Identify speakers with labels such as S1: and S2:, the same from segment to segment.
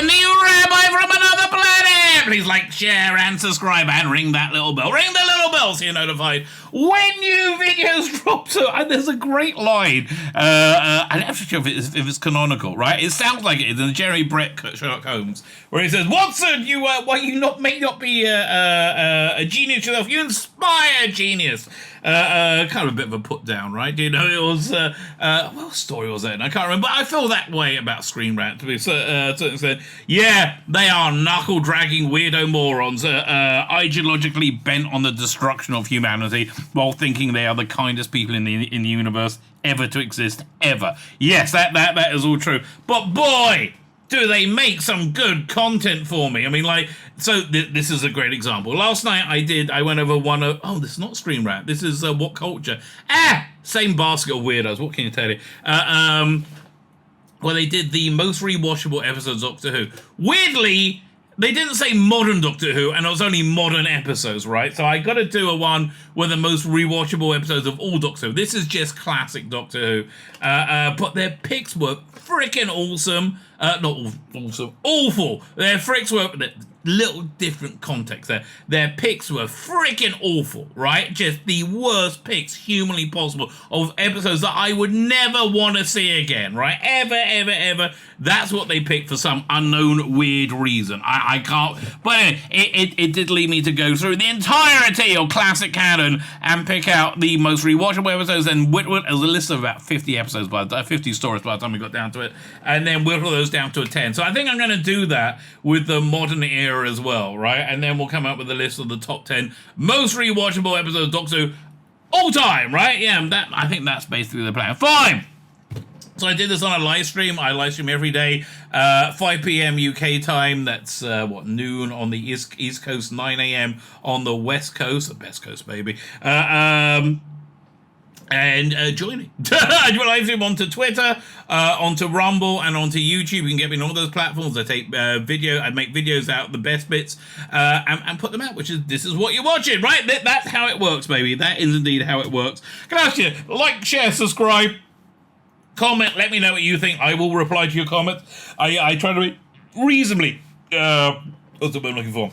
S1: new rabbi from another planet. Please like, share, and subscribe, and ring that little bell. Ring the little bell so you're notified when new videos drop. So there's a great line. I'm not sure if it's canonical, right? It sounds like it is in the Jerry Brett Sherlock Holmes, where he says, "Watson, you may not be a genius yourself. You inspire genius." Kind of a bit of a put down, right? You know, it was what story was it? I can't remember. But I feel that way about Screen Rant to be certain extent. Yeah, they are knuckle dragging weirdo morons, ideologically bent on the destruction of humanity, while thinking they are the kindest people in the universe ever to exist ever. Yes, that is all true. But boy, do they make some good content for me. I mean, like, so this is a great example. Last night I went over one of, this is not Screen Rant, this is What Culture. Same basket of weirdos, what can you tell you? Well, they did the most rewatchable episodes of Doctor Who. Weirdly, they didn't say modern Doctor Who, and it was only modern episodes, right? So I got to do a one with the most rewatchable episodes of all Doctor Who. This is just classic Doctor Who. But their picks were freaking awesome. Not awesome, awful. Their picks were little different context there. Their picks were freaking awful, right? Just the worst picks humanly possible of episodes that I would never want to see again, right? Ever. That's what they picked for some unknown weird reason. I can't. But anyway, it did lead me to go through the entirety of classic canon and pick out the most rewatchable episodes, and whittle as a list of about 50 episodes, 50 stories by the time we got down to it, and then whittle those down to a 10. So I think I'm going to do that with the modern era as well, right? And then we'll come up with a list of the top 10 most rewatchable episodes of Doctor Who all time, right? Yeah, I think that's basically the plan. Fine. So I did this on a live stream. I live stream every day, 5 p.m. UK time. That's noon on the East Coast, 9 a.m. on the West Coast, the best coast, baby. And join me. I do a live stream onto Twitter, onto Rumble, and onto YouTube. You can get me on all those platforms. I take video. I make videos out, the best bits, and put them out. This is what you're watching, right? That's how it works, baby. That is indeed how it works. Can I ask you, like, share, subscribe, comment. Let me know what you think. I will reply to your comments. I try to be reasonably. What's the word I'm looking for?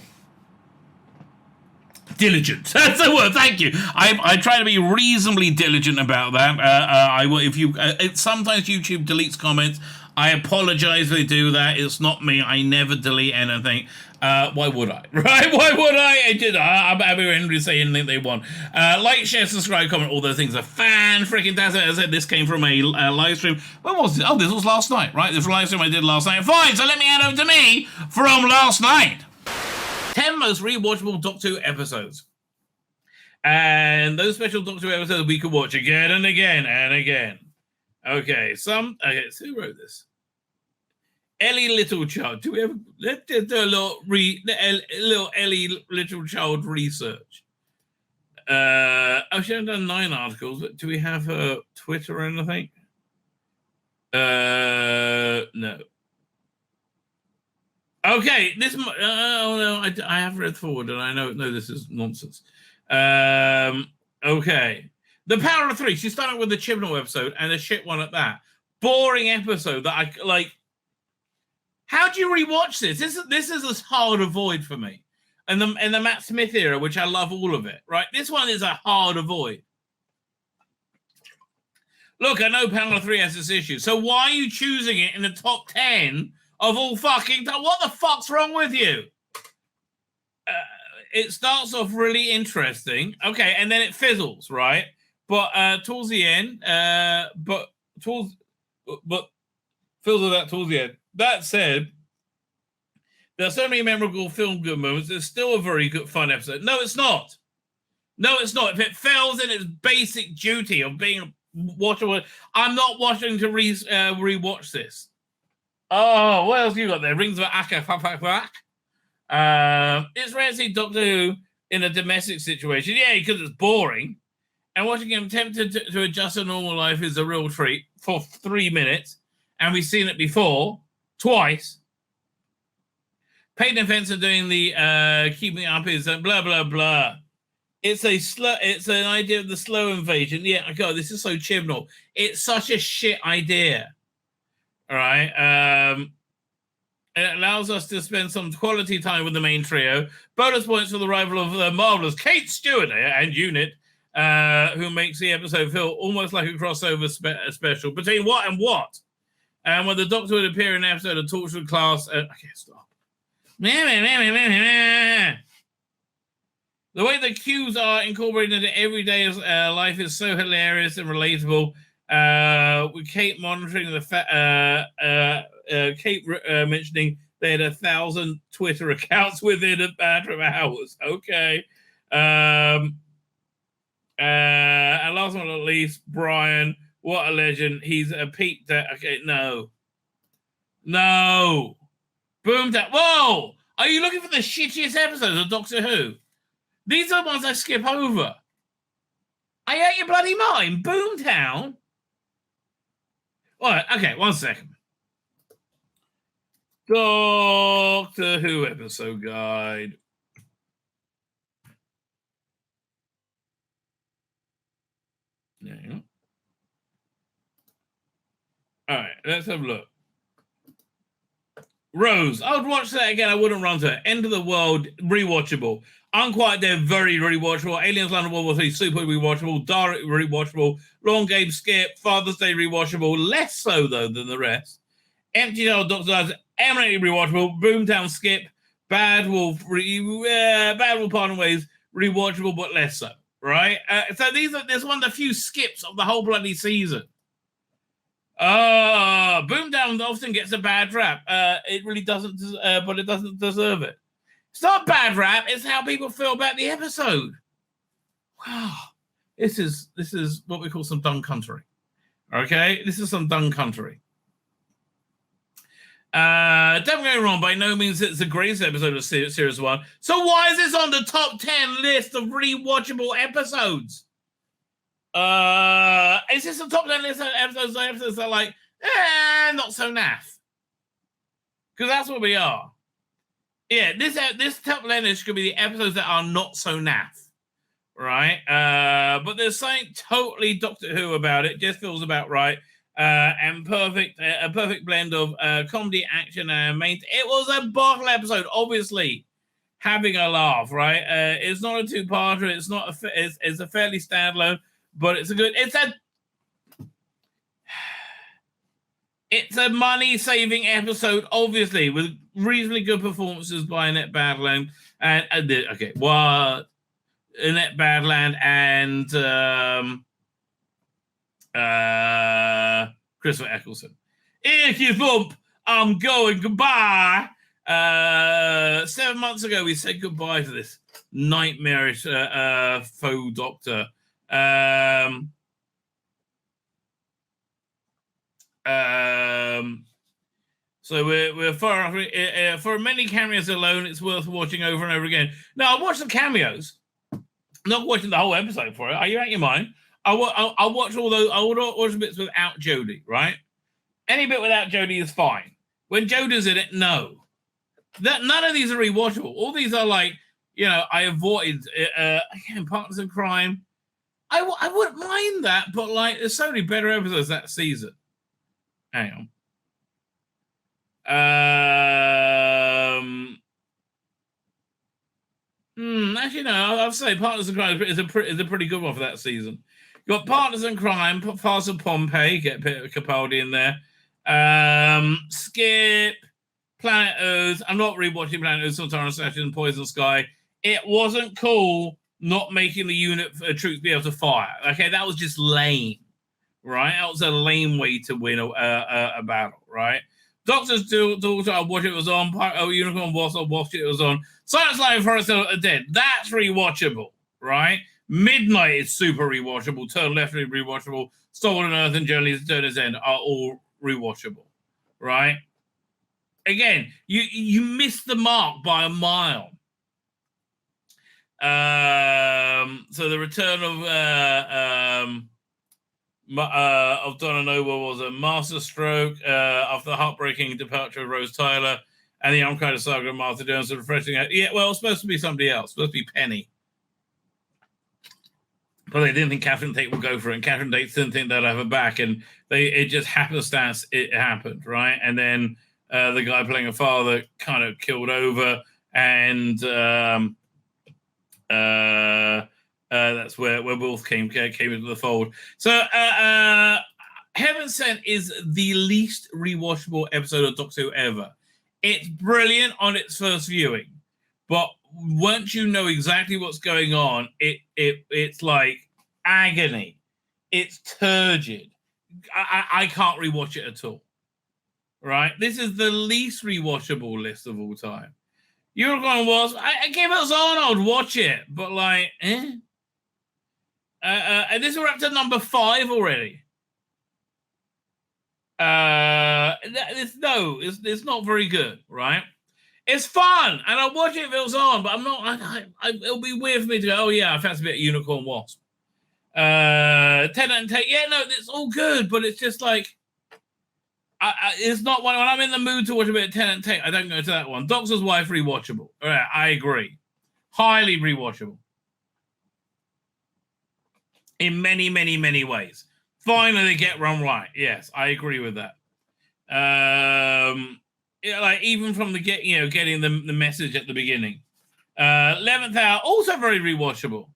S1: Diligent. That's the word. Thank you. I try to be reasonably diligent about that. I will. If you sometimes YouTube deletes comments. I apologize if they do that. It's not me. I never delete anything. Why would I? Right? Why would I? I'm happy to say anything they want. Like, share, subscribe, comment. All those things are fan-freaking-tastic. As I said, this came from a live stream. When was it? Oh, this was last night, right? This was a live stream I did last night. Fine. So let me hand over to me from last night. 10 most rewatchable Doctor Who episodes. And those special Doctor Who episodes we could watch again and again and again. Okay, so who wrote this? Ellie Littlechild. Let's do a little Ellie Littlechild research. She hasn't done 9 articles, but do we have her Twitter or anything? No. Okay, this. No, I have read forward, and I know this is nonsense. Okay, The Power of Three. She started with the Chibnall episode, and a shit one at that. Boring episode that I like. How do you rewatch this? This is a hard avoid for me. And the Matt Smith era, which I love all of it. Right, this one is a hard avoid. Look, I know Power of Three has this issue, so why are you choosing it in the top 10? Of all fucking time. What the fuck's wrong with you? It starts off really interesting. Okay, and then it fizzles, right? But towards the end, but fizzles out towards the end. That said, there are so many memorable film good moments. It's still a very good fun episode. No, it's not. If it fails in its basic duty of being a watchable, I'm not watching to rewatch this. Oh, what else you got there? Rings of Akka. It's rare to see Doctor Who in a domestic situation. Yeah, because it's boring. And watching him attempted to adjust to normal life is a real treat for 3 minutes. And we've seen it before, twice. Payton and Fencer doing the keeping up is blah, blah, blah. It's an idea of the slow invasion. Yeah, God, this is so Chibnall. It's such a shit idea. All right. It allows us to spend some quality time with the main trio. Bonus points for the arrival of the marvelous Kate Stewart and unit, who makes the episode feel almost like a crossover special between what and what. And when the Doctor would appear in an episode of Torchwood Class, I can't stop. The way the cues are incorporated into everyday life is so hilarious and relatable. With Kate monitoring Kate mentioning they had 1,000 Twitter accounts within a matter of hours. Okay. And last but not least, Brian, what a legend. He's a peak that. Okay, no. Boomtown. Whoa! Are you looking for the shittiest episodes of Doctor Who? These are the ones I skip over. I ate your bloody mind. Boomtown? All right, okay, 1 second. Doctor Who episode guide. There you go. All right, let's have a look. Rose, I would watch that again. I wouldn't run to it. End of the World, rewatchable. Unquiet Dead, very rewatchable. Aliens Land of World War III, super rewatchable. Direct, rewatchable. Long Game, skip. Father's Day, rewatchable. Less so, though, than the rest. Empty Shell, Doctor Who, eminently rewatchable. Boomtown, skip. Bad Wolf, Pardon Ways, rewatchable, but less so. Right? So there's one of the few skips of the whole bloody season. Boomtown often gets a bad rap. It really doesn't, but it doesn't deserve it. It's not a bad rap. It's how people feel about the episode. Wow, this is what we call some dung country. Okay, this is some dung country. Don't get me wrong. By no means it's the greatest episode of Series 1. So why is this on the top 10 list of rewatchable episodes? Is this a top 10 list of episodes that are like, not so naff? Because that's what we are. Yeah, this top 10 list could be the episodes that are not so naff, right? But there's something totally Doctor Who about it. Just feels about right, and a perfect blend of comedy, action, and main. It was a bottle episode, obviously. Having a laugh, right? It's not a two-parter. It's not it's a fairly standalone. But it's a money-saving episode, obviously, with reasonably good performances by Annette Badland and Annette Badland and Christopher Eccleston. If you thump, I'm going. Goodbye. 7 months ago, we said goodbye to this nightmarish faux Doctor. So we're far off. For many cameos alone, it's worth watching over and over again. Now, I watched the cameos, not watching the whole episode for it. Are you out of your mind? I'll watch all those. I would watch the bits without Jodie, right? Any bit without Jodie is fine. When Jodie's in it, no. None of these are rewatchable. All these are like, I avoided again, Partners in Crime. I wouldn't mind that, but like, there's so many better episodes that season. Hang on. Actually, no. I'll say Partners in Crime is a pretty good one for that season. You got Partners in Crime, Farce of Pompeii, get Peter Capaldi in there. Skip, Planet Earth. I'm not rewatching Planet Earth, Sultana Assassin, Poison Sky. It wasn't cool not making the unit troops be able to fire. Okay, that was just lame, right? That was a lame way to win a battle, right? Doctor's Daughter, I watched it was on. Unicorn Boss, I watched it was on. Silence Live Forest are Dead. That's rewatchable, right? Midnight is super rewatchable. Turn Left is rewatchable. Stolen Earth and Journey's Turner's End are all rewatchable, right? Again, you missed the mark by a mile. So the return of Donna Noble was a masterstroke after the heartbreaking departure of Rose Tyler, and the Uncredited Saga of Martha Jones are refreshing. Yeah, well, it's supposed to be somebody else. It's supposed to be Penny. But they didn't think Catherine Tate would go for it, and Catherine Tate didn't think they'd have her back, and it just happenstance it happened, right? And then the guy playing a father kind of killed over, and that's where Wolf came into the fold. So Heaven Sent is the least rewatchable episode of Doctor Who ever. It's brilliant on its first viewing, but once you know exactly what's going on, it's like agony. It's turgid. I can't rewatch it at all. Right? This is the least rewatchable list of all time. You're going, well, I gave it on, I would watch it, but like, and this we're up to number 5 already. It's not very good, right? It's fun, and I'll watch it if it was on, but I'm not. It'll be weird for me to go, oh yeah, I fancy a bit of Unicorn Wasp. Tennant and Tate, yeah, no, it's all good, but it's just like, it's not when I'm in the mood to watch a bit of Tennant and Tate, I don't go to that one. Doctor's Wife, rewatchable. All right, I agree. Highly rewatchable. In many, many, many ways. Finally, they get run right. Yes, I agree with that. Like even from the getting the message at the beginning. 11th Hour, also very rewatchable.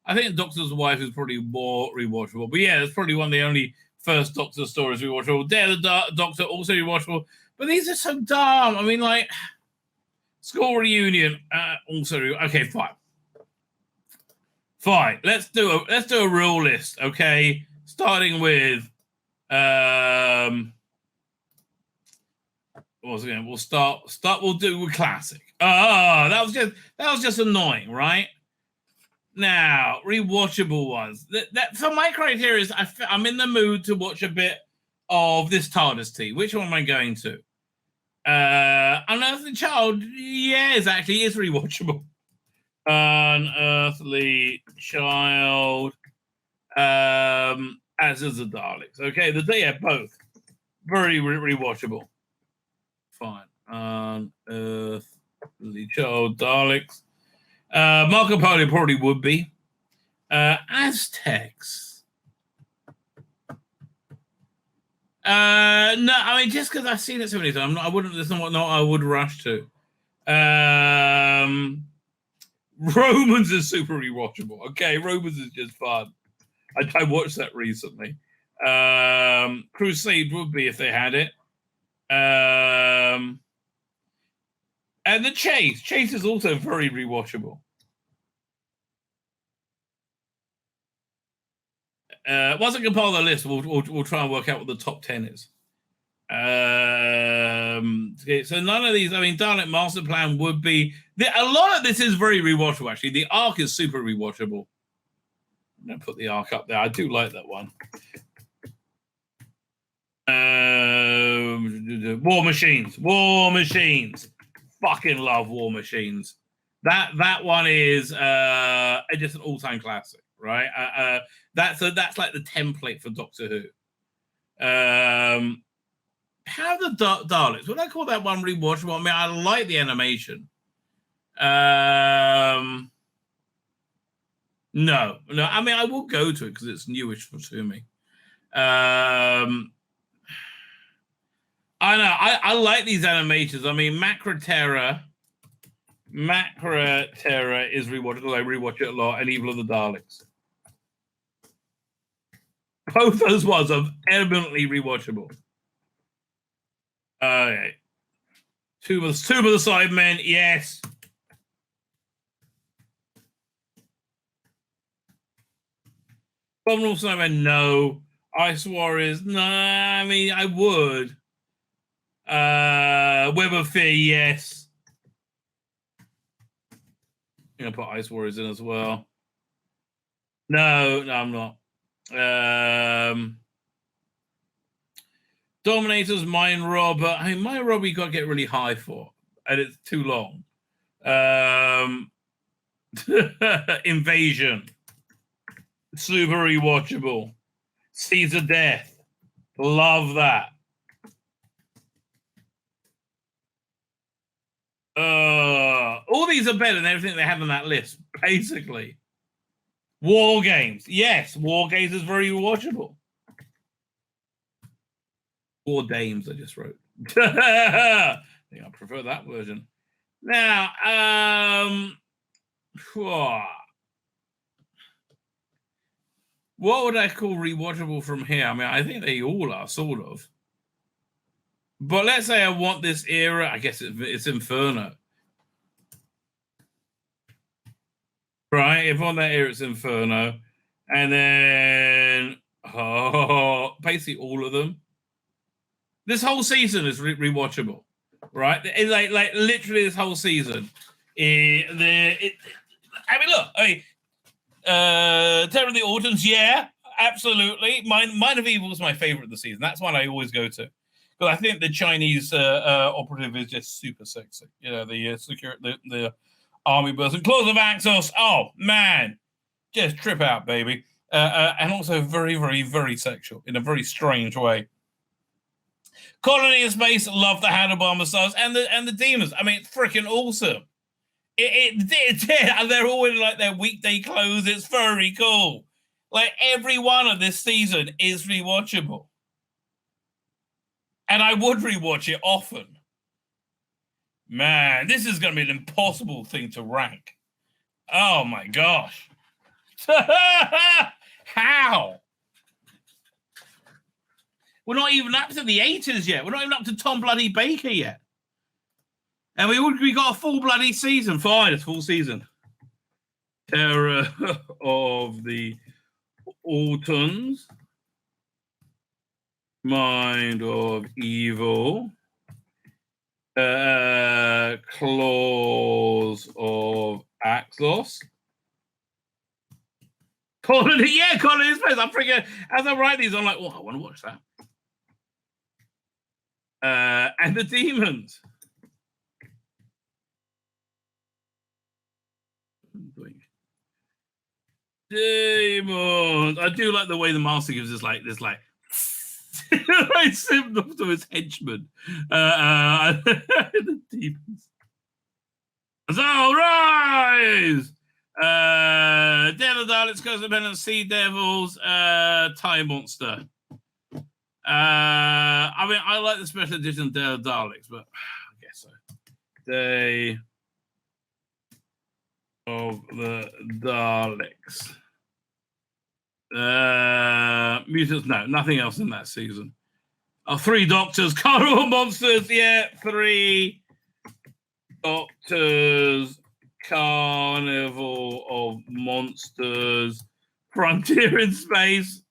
S1: I think Doctor's Wife is probably more rewatchable, but yeah, it's probably one of the only first Doctor stories rewatchable. Dare the Doctor, also rewatchable, but these are so dumb. I mean, like School Reunion, also okay, fine. Let's do a real list, okay? Starting with we'll do a classic. That was just annoying, right? Now, rewatchable ones. That for my criteria is I'm in the mood to watch a bit of this TARDIS. Which one am I going to? Unearthly Child, yes, actually is rewatchable. Unearthly Child, as is the Daleks. Okay, both very rewatchable. Fine. Unearthly Child, Daleks. Marco Polo probably would be. Aztecs. No, I mean just because I've seen it so many times, I wouldn't. That's not what I would rush to. Romans is super rewatchable. Okay, Romans is just fun. I watched that recently. Crusade would be if they had it. And the Chase. Chase is also very rewatchable. Once I compile the list, we'll try and work out what the top 10 is. Okay, so none of these. I mean, Dalek Master Plan would be. A lot of this is very rewatchable. Actually, the Ark is super rewatchable. I'm gonna put the Ark up there. I do like that one. War Machines. Fucking love War Machines. That one is just an all-time classic, right? That's like the template for Doctor Who. How the Daleks? Would I call that one rewatchable? I mean, I like the animation. No. I mean, I will go to it because it's newish to me. I know. I like these animations. I mean, Macra Terror is rewatchable. I rewatch it a lot. And Evil of the Daleks. Both those ones are eminently rewatchable. Okay. Tomb of the Cybermen, yes. Abominable Snowmen, no. Ice Warriors, no. I mean, I would. Web of Fear, yes. I'm gonna put Ice Warriors in as well. No, I'm not. Dominators, Mind Robber. I mean, Mind Robber you got to get really high for, and it's too long. Invasion. Super rewatchable. Caesar Death. Love that. All these are better than everything they have on that list, basically. War Games. Yes, War Games is very rewatchable. War Dames, I just wrote. I think I prefer that version. Now, what would I call rewatchable from here? I mean, I think they all are, sort of. But let's say I want this era. I guess it's Inferno. Right? If on that era, it's Inferno. And then, basically all of them. This whole season is rewatchable. Right? It's like literally this whole season. Terror of the Autons, yeah, absolutely. Mind of Evil is my favorite of the season. That's one I always go to. Because I think the Chinese operative is just super sexy. You know, the army person. Claws of Axos, oh, man. Just trip out, baby. And also very, very, very sexual in a very strange way. Colony in Space, love the Hannibal missiles and the demons. I mean, it's freaking awesome. They're all in like their weekday clothes. It's very cool. Like every one of this season is rewatchable. And I would rewatch it often. Man, this is going to be an impossible thing to rank. Oh my gosh. How? We're not even up to the 80s yet. We're not even up to Tom Bloody Baker yet. And we got a full bloody season. Fine, it's full season. Terror of the Autons. Mind of Evil. Claws of Axos. Colony in Space. I'm freaking, as I write these, I'm like, oh, I want to watch that. And the Demons. Demons. I do like the way the master gives us like this, like symbol to his henchmen. The Demons. So rise. Dead of Daleks, Ghost of Penance, Sea Devils, Time Monster. I mean, I like the special edition Dead of Daleks, but I guess so. Day of the Daleks. Mutants, no, nothing else in that season. 3 Doctors, Carnival Monsters, yeah, 3 Doctors, Carnival of Monsters, Frontier in Space,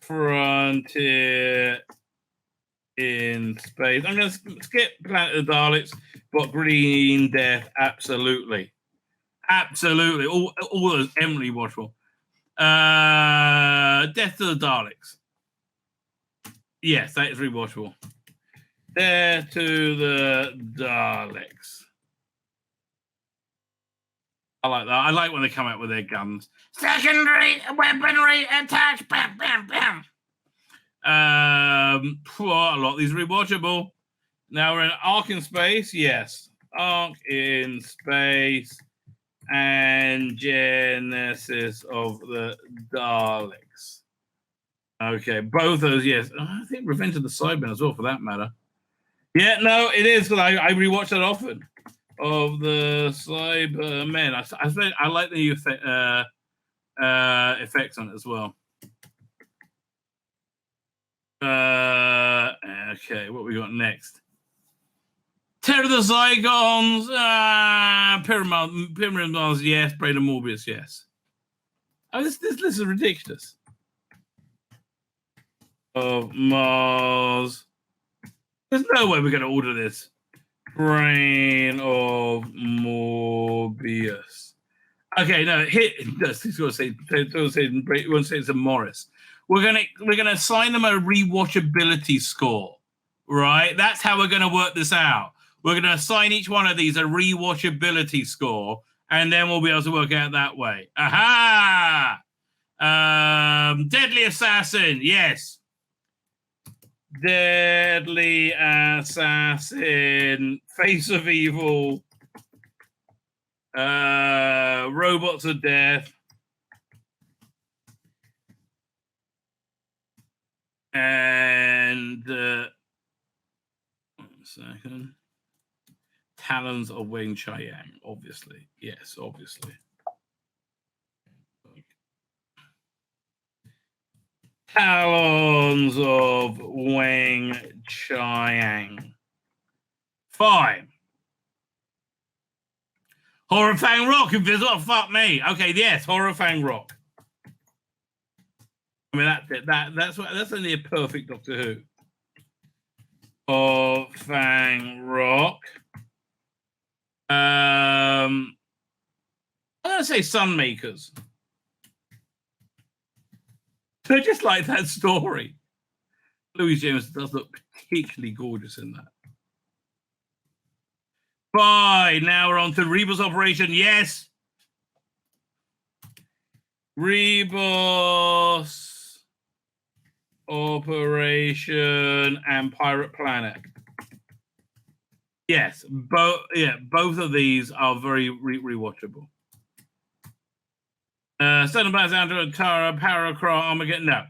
S1: Frontier in Space. I'm going to skip Planet of the Daleks, but Green Death, absolutely. Absolutely. All those eminently watchable. Death to the Daleks. Yes, that is rewatchable. Death to the Daleks. I like that. I like when they come out with their guns. Secondary weaponry attached. Bam, bam, bam. A lot of these rewatchable. Now we're in Ark in Space. Yes. Ark in Space and Genesis of the Daleks. Okay, both those, yes. I think Revenge of the Cybermen as well, for that matter. Yeah, no, it is, because I rewatch that often. Of the Cybermen. I like the new effects on it as well. Okay, what we got next? Terror of the Zygons, Pyramid Mars, yes. Brain of Morbius, yes. Oh, this list is ridiculous. Of Mars. There's no way we're going to order this. Brain of Morbius. Okay, no, he's going to say it's a Morris. We're gonna assign them a rewatchability score, right? That's how we're gonna work this out. We're gonna assign each one of these a rewatchability score, and then we'll be able to work out that way. Aha! Deadly Assassin, yes. Deadly Assassin, Face of Evil, Robots of Death, and second. Talons of Wing Chiang, obviously. Yes, obviously. Talons of Wing Chiang. Fine. Horrorfang Rock invisible. Fuck me. Okay, yes, Horrorfang Rock. I mean that's only a perfect Doctor Who. Horrorfang Rock. I'm gonna say Sunmakers. I just like that story. Louis James does look particularly gorgeous in that. Fine, now we're on to Rebus Operation. Yes. Rebus Operation and Pirate Planet. Yes, both of these are very rewatchable. Stone Blast, Andrew, Tara, Paracross, Armageddon. No.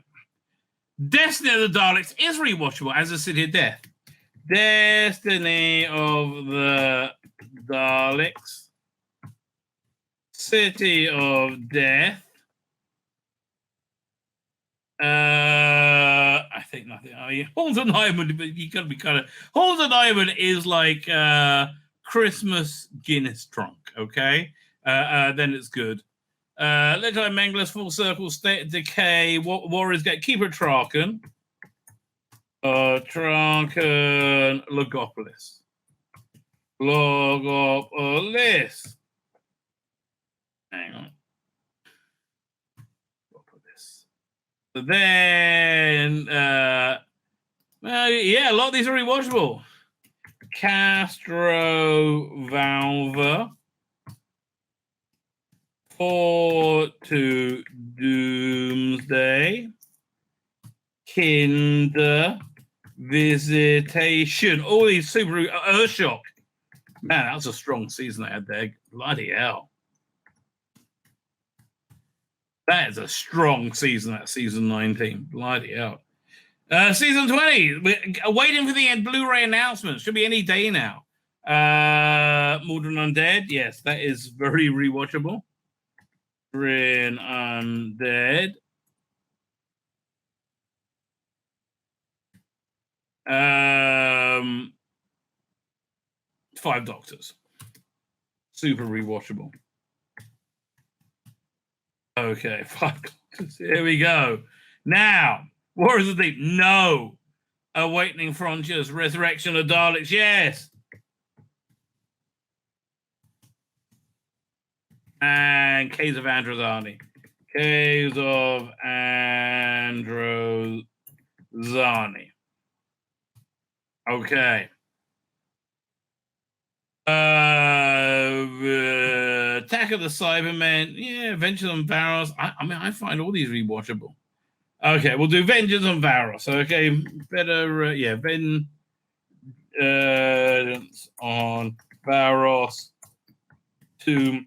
S1: Destiny of the Daleks is rewatchable as a City of Death. Destiny of the Daleks. City of Death. I think nothing. I mean, Holden Island, but you gotta be kind of. Holden Island is like Christmas Guinness drunk, okay? Then it's good. Legend Mangler's Full Circle, State of Decay, Warriors Gate, Keeper Traken. Traken, Logopolis. Logopolis. Hang on. Logopolis. Then, yeah, a lot of these are rewatchable. Castro Valva. Port to Doomsday. Kinder. Visitation. All these super. Earthshock. Man, that was a strong season I had there. Bloody hell. That is a strong season, that season 19. Bloody hell. Season 20. We're waiting for the end Blu-ray announcement. Should be any day now. Mordred Undead. Yes, that is very rewatchable. Mordred Undead. Five Doctors. Super rewatchable. Okay, Five Doctors. Here we go. Now, Warriors of the Deep. No. Awakening Frontiers. Resurrection of Daleks. Yes. And Caves of Androzani. Caves of Androzani. Okay. Attack of the Cybermen. Yeah, Vengeance on Varos. I mean, I find all these rewatchable. Okay, we'll do Vengeance on Varos. Okay, better, yeah, Vengeance on Varos. Two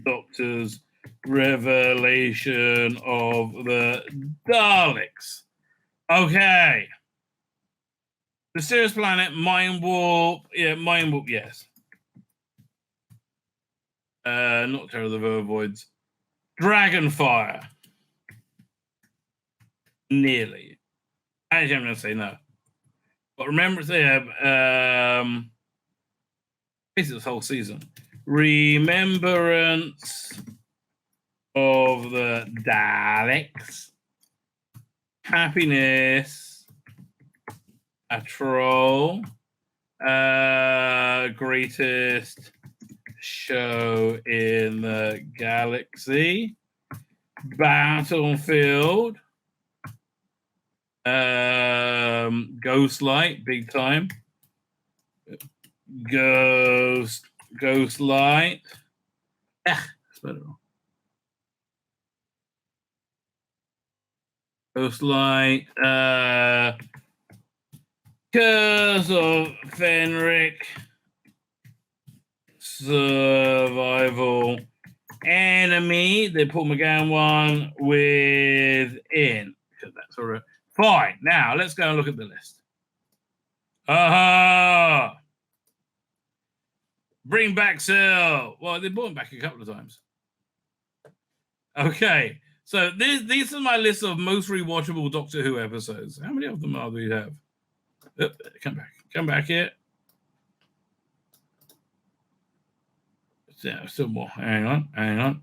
S1: Doctors. Revelation of the Daleks. Okay. The Mysterious Planet, Mind Warp. Yeah, Mind Warp, yes. Not Terror of the Vervoids. Dragonfire. Nearly. Actually, I'm going to say no. But remember, basically this whole season. Remembrance of the Daleks. Happiness. A Troll. Greatest show in the galaxy. Battlefield. Ghostlight, big time. Ghostlight. Ghostlight. Curse of Fenric. Survival. Enemy. The Paul McGann one. Within. Because that's all right. Fine. Now let's go and look at the list. Aha! Bring back Sil. Well, they brought him back a couple of times. Okay, so these are my list of most rewatchable Doctor Who episodes. How many of them do we have? Oh, come back here. Yeah, still more. Hang on.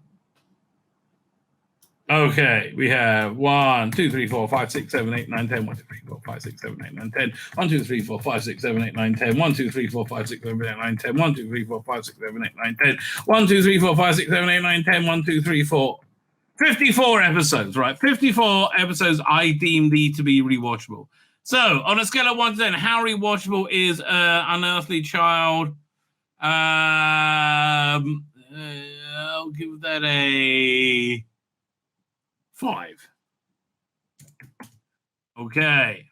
S1: Okay, we have 1, 2, 3, 4, 5, 6, 7, 8, 9, 10. 1, 2, 3, 4, 5, 6, 7, 8, 9, 10. 1, 2, 3, 4, 5, 6, 7, 8, 9, 10. 1, 2, 3, 4, 5, 6, 7, 8, 9, 10. 1, 2, 3, 4, 5, 6, 7, 8, 9, 10. 1, 2, 3, 4, 5, 6, 7, 8, 9, 10. 1, 2, 3, 4. 54 episodes, right? 54 episodes I deem these to be rewatchable. So, on a scale of 1 to 10, how rewatchable is Unearthly Child? I'll give that a 5. Okay.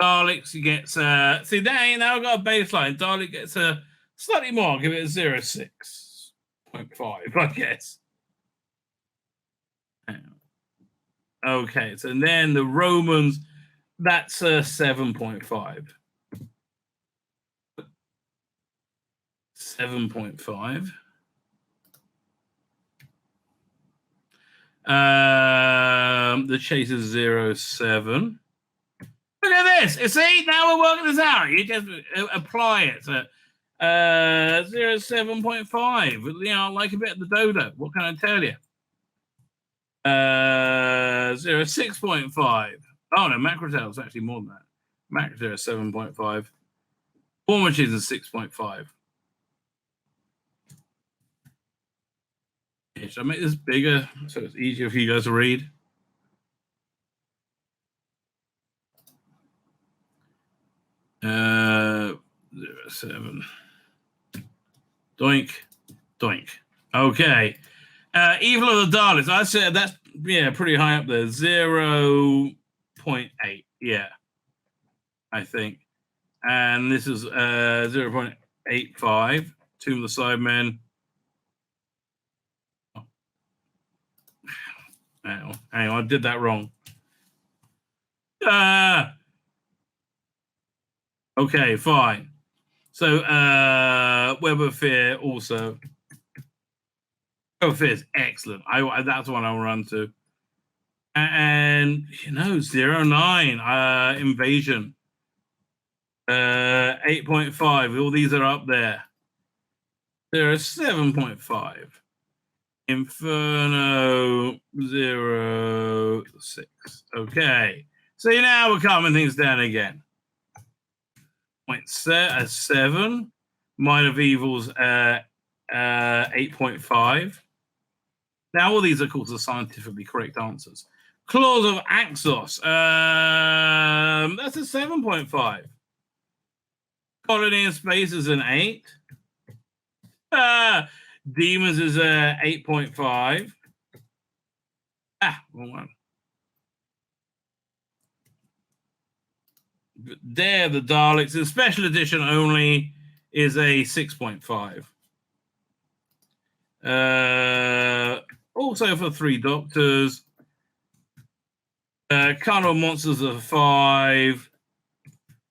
S1: Daleks, he gets see now I've got a baseline. Dalek gets a slightly more. I'll give it a 0.6.5, I guess. Okay, so then the Romans, that's a 7.5. 7.5. The Chase is 0.7. Look at this. You see, now we're working this out. You just apply it. So 0.7.5. You know, I like a bit of the dodo. What can I tell you? 0.6.5. Oh no, Macrotail is actually more than that. Macrotail is 7.5. War Machines is 6.5. Should I make this bigger so it's easier for you guys to read? Uh, 0.7. Doink. Okay. Evil of the Daleks. I said that's pretty high up there. 0.8. Yeah, I think. And this is 0.85. Tomb of the Cybermen. Hang on, I did that wrong. Okay, fine. So Web of Fear also. Web of Fear is excellent. That's one I'll run to. And 0.9 Invasion. 8.5. All these are up there. There are 7.5. Inferno 0.6. Okay. So now we're calming things down again. 0.7. Mind of Evil's 8.5. Now all these, of course, are scientifically correct answers. Claws of Axos. That's a 7.5. Colony in Space is an 8. Demons is a 8.5. Wrong one. There, the Daleks in special edition only is a 6.5. Also for 3 Doctors. Carnival Monsters are 5.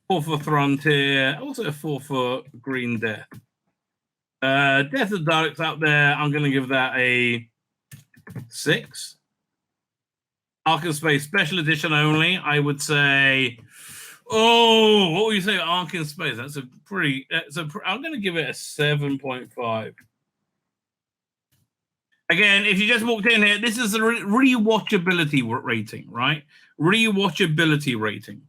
S1: 4 for Frontier. Also 4 for Green Death. Death of Daleks up there. I'm going to give that a 6. Ark in Space special edition only. I would say. Oh, what would you say? Ark in Space. That's a pretty. I'm going to give it a 7.5. Again, if you just walked in here, this is the rewatchability rating, right? Rewatchability rating.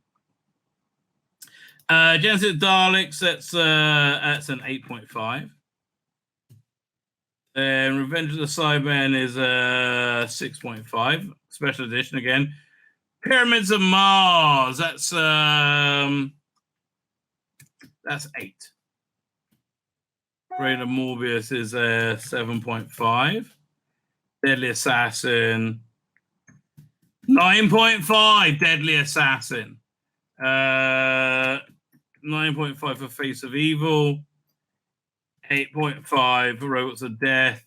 S1: Genesis Daleks, that's an 8.5. And Revenge of the Cybermen is 6.5. Special edition again. Pyramids of Mars, that's 8. Brain of Morbius is 7.5. Deadly Assassin, 9.5. Deadly Assassin. 9.5 for Face of Evil. 8.5 for Robots of Death.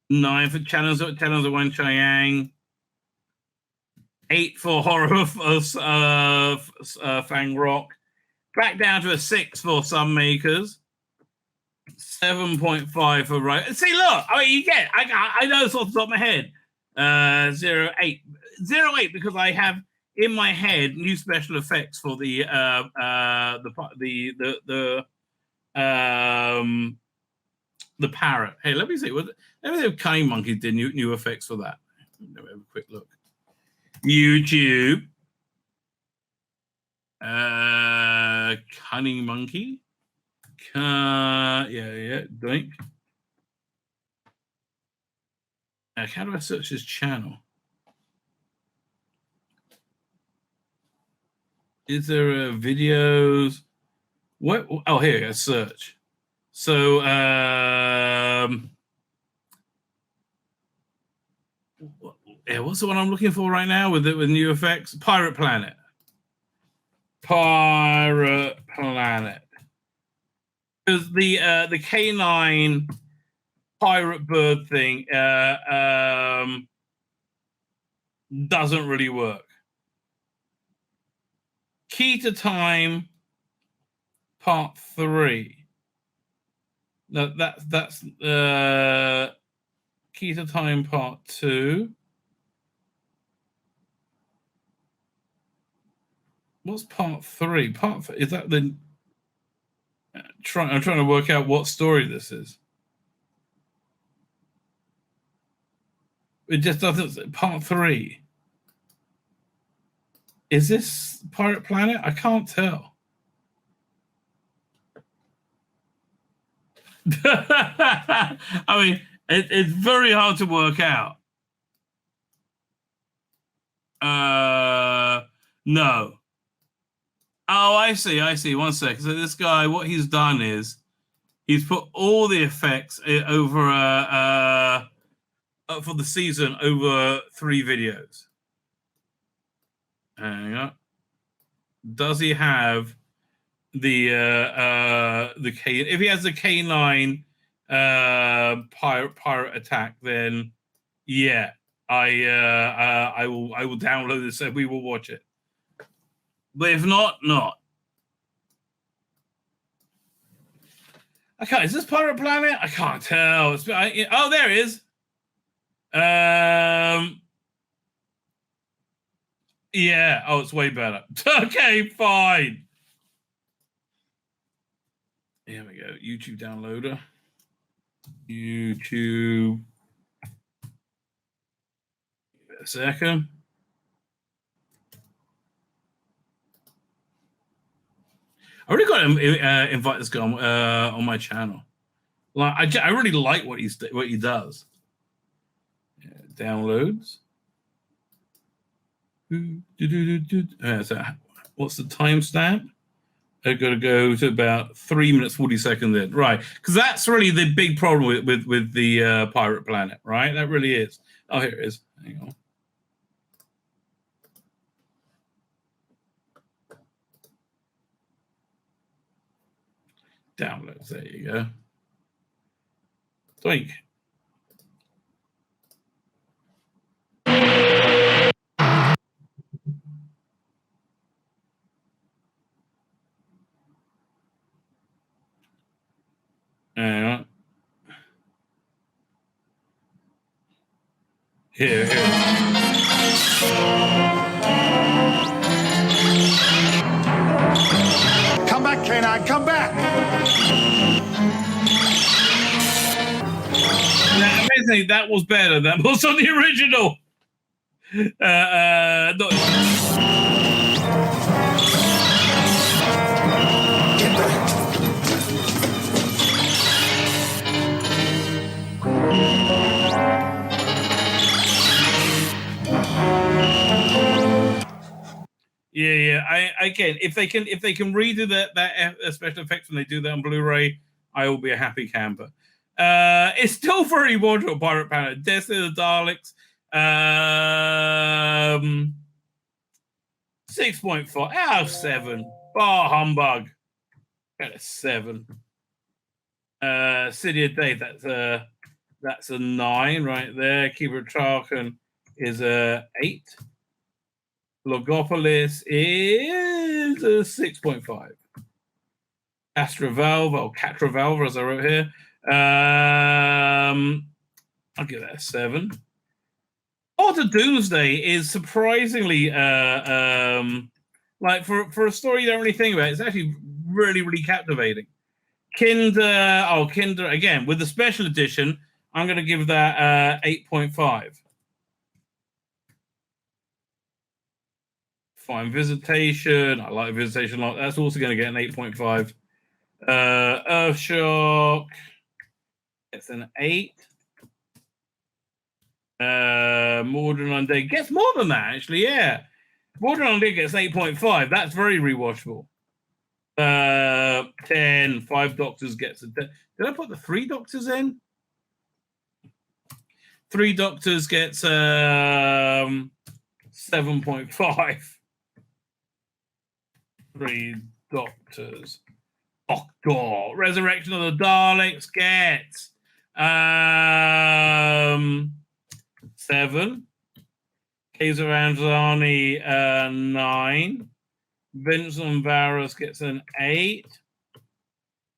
S1: 9 for Challenge of Wen Chiang. 8 for Horror of Fang Rock. Back down to a 6 for some makers. 7.5 for right. See, look, I mean, you get. I know it's off the top of my head. 0.8, 0.8 because I have in my head new special effects for the parrot. Hey, let me see. Let me see if Karney Monkey did new effects for that. Let me have a quick look. YouTube. Karney Monkey. Yeah. Doink. How do I search his channel? Is there videos? What? Oh, here you go. Search. So, what's the one I'm looking for right now with new effects? Pirate Planet. Pirate Planet. Because the canine pirate bird thing doesn't really work. Key to Time Part 3. No, that's Key to Time Part 2. What's Part 3? Is that the? I'm trying to work out what story this is. It just doesn't. Part 3. Is this Pirate Planet? I can't tell. I mean, it's very hard to work out. No. Oh, I see. 1 second. So this guy, what he's done is he's put all the effects over for the season over 3 videos. Hang on. Does he have the if he has the canine pirate attack, then yeah, I will download this and we will watch it. But if not. Okay, is this Pirate Planet? I can't tell. Oh, there it is. Yeah. Oh, it's way better. Okay, fine. Here we go. YouTube downloader. YouTube. Give it a second. I really got to invite this guy on my channel. Like, I really like what he does. Yeah, downloads. So what's the timestamp? I've got to go to about 3 minutes 40 seconds in, right? Because that's really the big problem with the Pirate Planet, right? That really is. Oh, here it is. Hang on. Downloads. There you go. Doink. Hang on. Here.
S2: Come back, Canine, come back!
S1: Now, amazingly, that was better than was on the original.
S2: Get back!
S1: Yeah. Again, if they can redo that special effects when they do that on Blu-ray, I will be a happy camper. It's still very watchable. Pirate Planet, Destiny of the Daleks. 6.4 out of 7. Bar humbug. Got a 7. City of Day. That's a 9 right there. Keeper of Tarkin is a 8. Logopolis is a 6.5. Castrovalva, or Catravalva, as I wrote here. I'll give that a 7. Otter Doomsday is surprisingly like for a story you don't really think about, it's actually really, really captivating. Kinder again with the special edition, I'm gonna give that 8.5. Fine Visitation. I like Visitation a lot. That's also going to get an 8.5. Earthshock. It's an 8. Mordred Undead gets more than that, actually. Yeah. Mordred Undead gets 8.5. That's very rewatchable. 10. 5 Doctors gets a 10. Did I put the 3 Doctors in? 3 Doctors gets 7.5. 3 Doctors. Doctor. Resurrection of the Daleks gets 7. Kaiser Anzani 9. Vincent Varus gets an 8.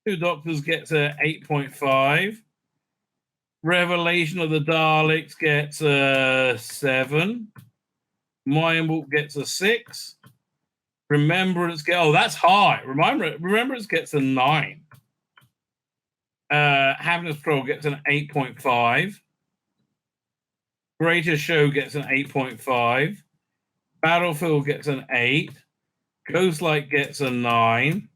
S1: 2 Doctors gets a 8.5. Revelation of the Daleks gets a 7. Mayan Book gets a 6. Remembrance that's high. Remembrance gets a 9. Happiness Patrol gets an 8.5. Greatest Show gets an 8.5. Battlefield gets an 8. Ghostlight gets a 9.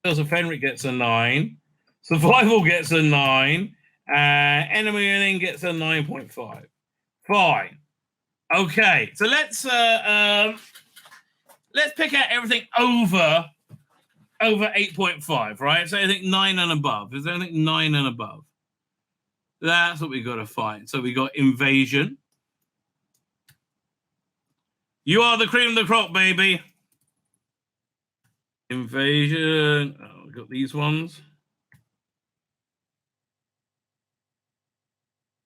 S1: Tales of Fenric gets a 9. Survival gets a 9. Enemy Inning gets a 9.5. Fine. Okay, so let's pick out everything over 8.5, right? So I think 9 and above. Is there anything 9 and above? That's what we got to find. So we got Invasion. You are the cream of the crop, baby. Invasion. Oh, we got these ones.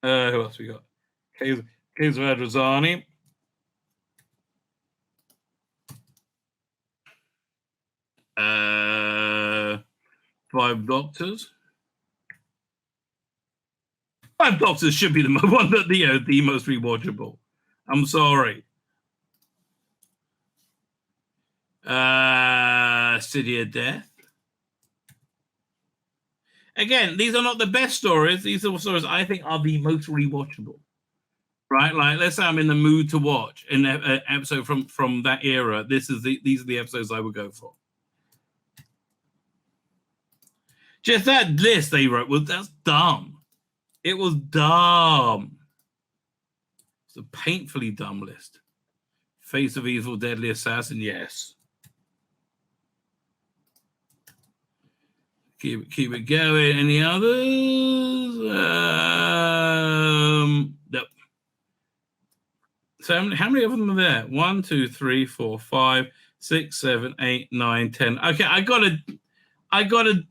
S1: Who else we got? Case of Adrazani. 5 Doctors. 5 Doctors should be the one that the most rewatchable. I'm sorry. City of Death. Again, these are not the best stories. These are stories I think are the most rewatchable. Right? Like, let's say I'm in the mood to watch an episode from that era. These are the episodes I would go for. Just that list they wrote that's dumb. It was dumb. It's a painfully dumb list. Face of Evil, Deadly Assassin, yes. Keep it going. Any others? Nope. So how many of them are there? 1, 2, 3, 4, 5, 6, 7, 8, 9, 10. Okay, I gotta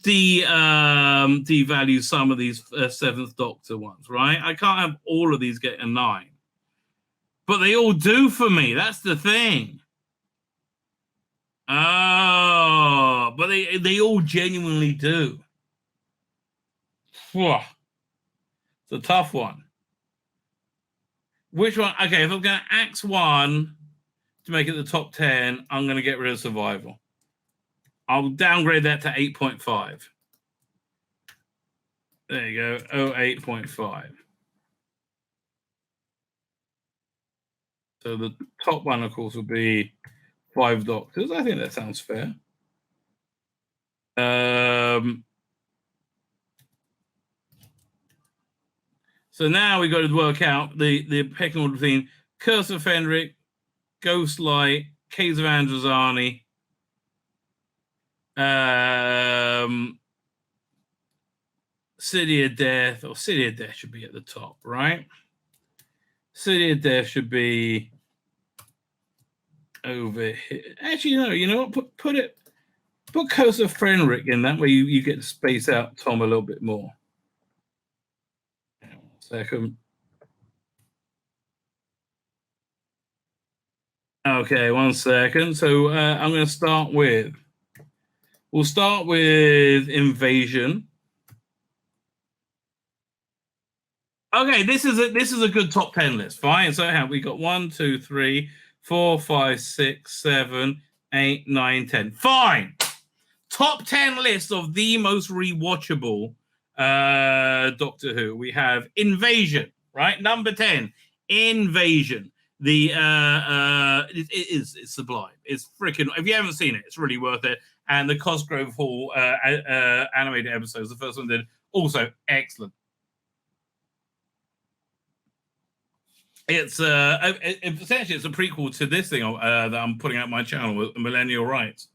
S1: devalue some of these 7th Doctor ones, right? I can't have all of these get a 9. But they all do for me. That's the thing. Oh, but they all genuinely do. Whew. It's a tough one. Which one? Okay, if I'm going to axe 1 to make it the top 10, I'm going to get rid of Survival. I'll downgrade that to 8.5. There you go. 8.5. So the top one, of course, will be 5 Doctors. I think that sounds fair. So now we got to work out the pecking order between Curse of Fenric, Ghostlight, Caves of Androzani, City of Death, or City of Death should be at the top, right? City of Death should be over here. Actually, no, you know what? Put Curse of Fenric in. That way you get to space out Tom a little bit more. Second. Okay, 1 second. So I'm going to start with We'll start with Invasion. Okay, this is a good top 10 list. Fine. So we got 1, 2, 3, 4, 5, 6, 7, 8, 9, 10. Fine. Top 10 list of the most rewatchable Doctor Who. We have Invasion, right? Number 10, Invasion. It's sublime. It's freaking. If you haven't seen it, it's really worth it. And the Cosgrove Hall animated episodes, the first one did, also excellent. It's essentially it's a prequel to this thing that I'm putting out my channel with Millennial Rights,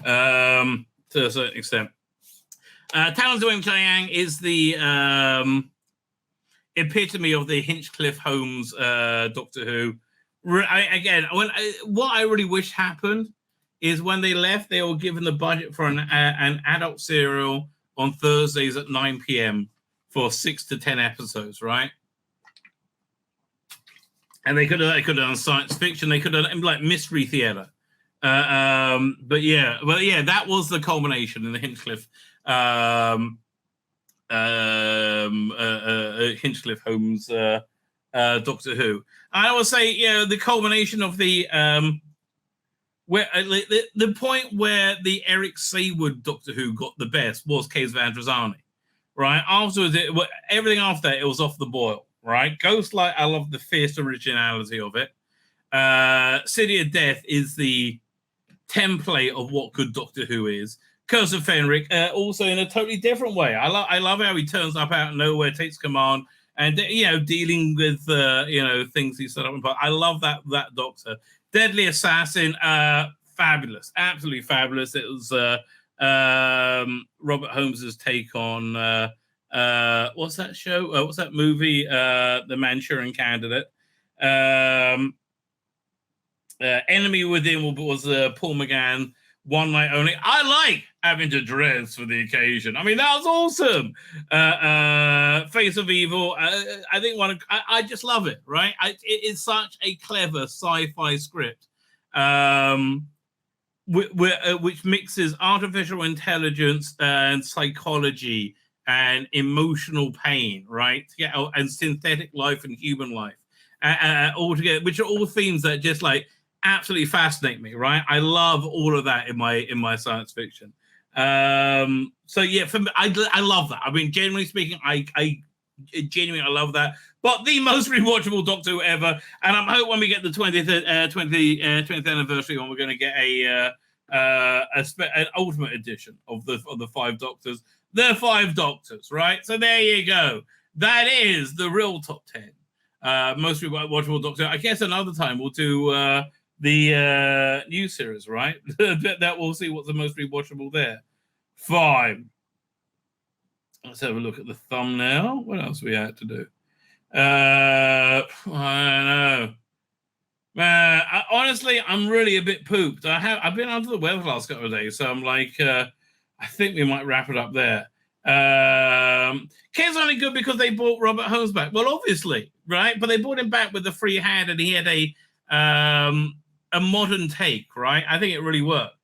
S1: to a certain extent. Talon Wing Chiang is the epitome of the Hinchcliffe Holmes Doctor Who. What I really wish happened is when they left, they were given the budget for an adult serial on Thursdays at 9 p.m. for 6 to 10 episodes, right? And they could have done science fiction. They could have done like mystery theater. But yeah, that was the culmination in the Hinchcliffe Hinchcliffe Holmes Doctor Who. I would say, the culmination of the point where the Eric Saywood Doctor Who got the best was Case of Androzani, right? Afterwards, everything after that, it was off the boil, right? Ghostlight, I love the fierce originality of it. City of Death is the template of what good Doctor Who is. Curse of Fenric, also in a totally different way. I love how he turns up out of nowhere, takes command, and dealing with things he set up. But I love that Doctor. Deadly Assassin, fabulous, absolutely fabulous. It was Robert Holmes's take on what's that show? What's that movie? The Manchurian Candidate. Enemy Within was Paul McGann. One Night Only. I like having to dress for the occasion. I mean, that was awesome. Face of Evil. I think I just love it, right? It is such a clever sci-fi script, which mixes artificial intelligence and psychology and emotional pain, right? And synthetic life and human life, all together, which are all themes that just like absolutely fascinate me, right? I love all of that in my science fiction. So yeah, for me, I love that. I mean, generally speaking, I genuinely love that. But the most rewatchable Doctor Who ever, and I hope when we get the 20th anniversary one, we're going to get an ultimate edition of the 5 Doctors. The 5 Doctors, right? So there you go. That is the real top 10 most rewatchable Doctor Who. I guess another time we'll do the new series, right? That we'll see what's the most rewatchable there. Fine. Let's have a look at the thumbnail. What else we had to do? I don't know. Man, honestly, I'm really a bit pooped. I've been under the weather the last couple of days, so I'm like, I think we might wrap it up there. Ken's only good because they brought Robert Holmes back. Well, obviously, right? But they brought him back with the free hand, and he had a modern take, right? I think it really worked.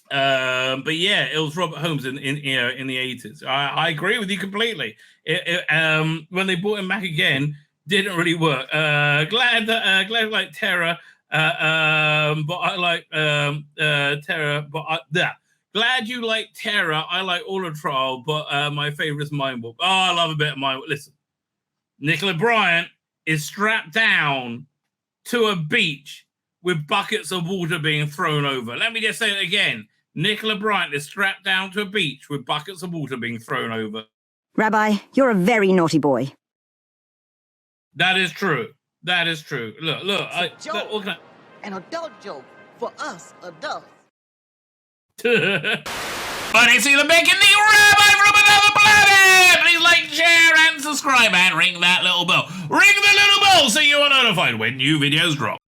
S1: But yeah, it was Robert Holmes in the 80s. I agree with you completely. When they brought him back again, didn't really work. Glad like Terror, but I like Terror. But glad you like Terror. I like All of Trial, but my favorite is Mind Warp. Oh, I love a bit of Mind Warp. Listen, Nicola Bryant is strapped down to a beach with buckets of water being thrown over. Let me just say it again. Nicola Bryant is strapped down to a beach with buckets of water being thrown over.
S3: Rabbi, you're a very naughty boy.
S1: That is true. That is true. Look.
S4: It's a joke. An adult joke for us adults.
S1: But it's Tzvi Lebetkin, the Rabbi from another planet! Please like, share, and subscribe, and ring that little bell. Ring the little bell so you are notified when new videos drop.